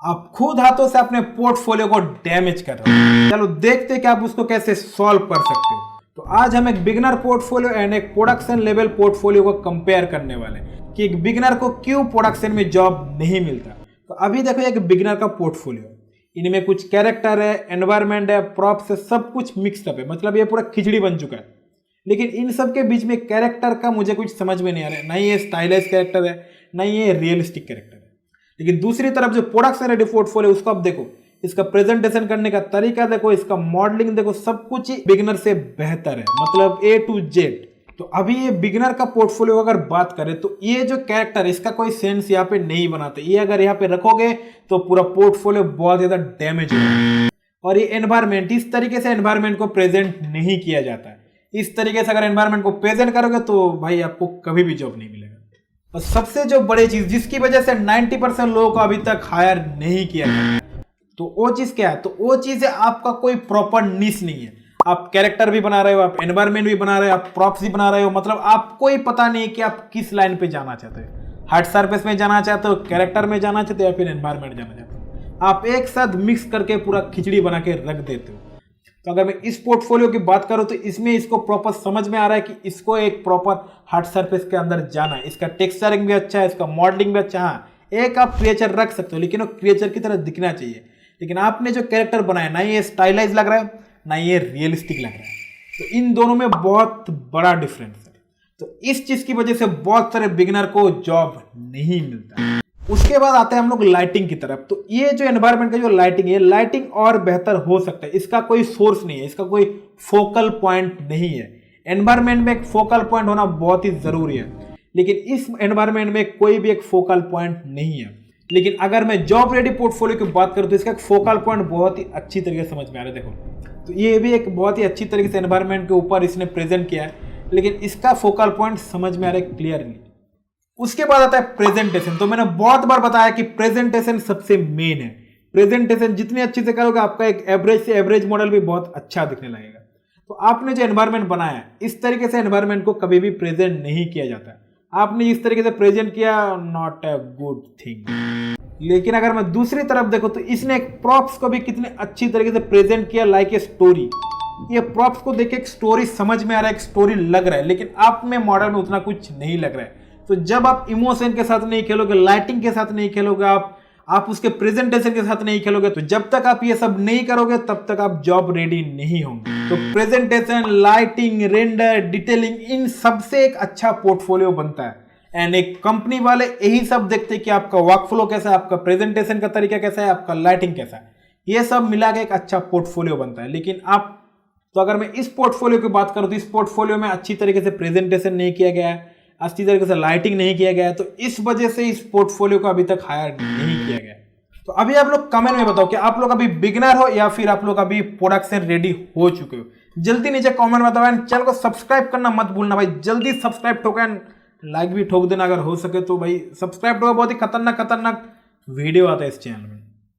आप खुद हाथों से अपने पोर्टफोलियो को डैमेज कर रहे हो। चलो देखते हैं कि आप उसको कैसे सॉल्व कर सकते हो। तो आज हम एक बिगिनर पोर्टफोलियो एंड एक प्रोडक्शन लेवल पोर्टफोलियो को कंपेयर करने वाले हैं कि एक बिगिनर को क्यों प्रोडक्शन में जॉब नहीं मिलता। तो अभी देखो एक बिगिनर का पोर्टफोलियो, इनमें कुछ कैरेक्टर है, एनवायरमेंट है, प्रॉप्स है, सब कुछ मिक्सअप है, मतलब ये पूरा खिचड़ी बन चुका है। लेकिन इन सब के बीच में कैरेक्टर का मुझे कुछ समझ में नहीं आ रहा है, ना ये स्टाइलिश कैरेक्टर है ना ये रियलिस्टिक कैरेक्टर है। लेकिन दूसरी तरफ जो प्रोडक्शन रेडी पोर्टफोलियो उसको आप देखो, इसका प्रेजेंटेशन करने का तरीका देखो, इसका मॉडलिंग देखो, सब कुछ बिगिनर से बेहतर है, मतलब A to Z। तो अभी ये बिगिनर का पोर्टफोलियो अगर बात करें तो ये जो कैरेक्टर इसका कोई सेंस यहाँ पे नहीं बनाते। ये अगर यहाँ पे रखोगे तो पूरा पोर्टफोलियो बहुत ज्यादा डैमेज होगा। और ये एनवायरमेंट, इस तरीके से एनवायरमेंट को प्रेजेंट नहीं किया जाता है। इस तरीके से अगर एनवायरमेंट को प्रेजेंट करोगे तो भाई आपको कभी भी जॉब नहीं मिलेगा। और सबसे जो बड़ी चीज जिसकी वजह से 90% लोगों को अभी तक हायर नहीं किया गया, तो वो चीज क्या है? तो वो चीज है आपका कोई प्रॉपर निश नहीं है। आप कैरेक्टर भी बना रहे हो, आप एनवायरमेंट भी बना रहे हो, आप प्रॉप्स भी बना रहे हो, मतलब आपको ही पता नहीं कि आप किस लाइन पे जाना चाहते हो। हार्ड सरफेस में जाना चाहते हो, कैरेक्टर में जाना चाहते हो, या फिर एनवायरमेंट जाना चाहते हो। आप एक साथ मिक्स करके पूरा खिचड़ी बना के रख देते हो। तो अगर मैं इस पोर्टफोलियो की बात करूं तो इसमें इसको प्रॉपर समझ में आ रहा है कि इसको एक प्रॉपर हार्ड सरफेस के अंदर जाना है। इसका टेक्सचरिंग भी अच्छा है, इसका मॉडलिंग भी अच्छा है। हाँ, एक आप क्रिएचर रख सकते हो, लेकिन वो क्रिएचर की तरह दिखना चाहिए। लेकिन आपने जो कैरेक्टर बनाया ना ये स्टाइलाइज लग रहा है ना ये रियलिस्टिक लग रहा है। तो इन दोनों में बहुत बड़ा डिफरेंस है। तो इस चीज की वजह से बहुत सारे बिगिनर को जॉब नहीं मिलता। उसके बाद आते हैं हम लोग लाइटिंग की तरफ। तो ये जो एनवायरनमेंट का जो लाइटिंग है, लाइटिंग और बेहतर हो सकता है। इसका कोई सोर्स नहीं है, इसका कोई फोकल पॉइंट नहीं है। एनवायरनमेंट में एक फोकल पॉइंट होना बहुत ही जरूरी है, लेकिन इस एनवायरनमेंट में कोई भी एक फोकल पॉइंट नहीं है। लेकिन अगर मैं जॉब रेडी पोर्टफोलियो की बात करूं तो इसका एक फोकल पॉइंट बहुत ही अच्छी तरीके से समझ में आ रहा है। देखो, तो ये भी एक बहुत ही अच्छी तरीके से एनवायरनमेंट के ऊपर इसने प्रेजेंट किया है, लेकिन इसका फोकल पॉइंट समझ में आ रहा है क्लियरली। उसके बाद आता है प्रेजेंटेशन। तो मैंने बहुत बार बताया कि प्रेजेंटेशन सबसे मेन है। प्रेजेंटेशन जितनी अच्छी से करोगे आपका एक एवरेज से एवरेज मॉडल भी बहुत अच्छा दिखने लगेगा। तो आपने जो एनवायरनमेंट बनाया है, इस तरीके से एनवायरनमेंट को कभी भी प्रेजेंट नहीं किया जाता। आपने इस तरीके से प्रेजेंट किया, नॉट ए गुड थिंग। लेकिन अगर मैं दूसरी तरफ देखो तो इसने एक प्रॉप्स को भी कितने अच्छी तरीके से प्रेजेंट किया, लाइक ए स्टोरी। ये प्रॉप्स को देख के एक स्टोरी समझ में आ रहा है, एक स्टोरी लग रहा है, लेकिन आप में मॉडल में उतना कुछ नहीं लग रहा है। तो जब आप इमोशन के साथ नहीं खेलोगे, लाइटिंग के साथ नहीं खेलोगे, आप उसके प्रेजेंटेशन के साथ नहीं खेलोगे, तो जब तक आप ये सब नहीं करोगे तब तक आप जॉब रेडी नहीं होंगे। तो प्रेजेंटेशन, लाइटिंग, रेंडर, डिटेलिंग, इन सबसे एक अच्छा पोर्टफोलियो बनता है। एंड एक कंपनी वाले यही सब देखते हैं कि आपका वर्कफ्लो कैसा है, आपका प्रेजेंटेशन का तरीका कैसा है, आपका लाइटिंग कैसा है। ये सब मिला के एक अच्छा पोर्टफोलियो बनता है। लेकिन तो अगर मैं इस पोर्टफोलियो की बात करूं तो इस पोर्टफोलियो में अच्छी तरीके से प्रेजेंटेशन नहीं किया गया है, अच्छी तरीके से लाइटिंग नहीं किया गया है, तो इस वजह से इस पोर्टफोलियो को अभी तक हायर नहीं किया गया। तो अभी आप लोग कमेंट में बताओ कि आप लोग अभी बिगिनर हो या फिर आप लोग अभी प्रोडक्शन रेडी हो चुके हो। जल्दी नीचे कमेंट में बताओ। चैनल को सब्सक्राइब करना मत भूलना भाई, जल्दी सब्सक्राइब ठोको, लाइक भी ठोक देना अगर हो सके तो भाई। सब्सक्राइब ठोको, बहुत ही खतरनाक वीडियो आता है इस चैनल में।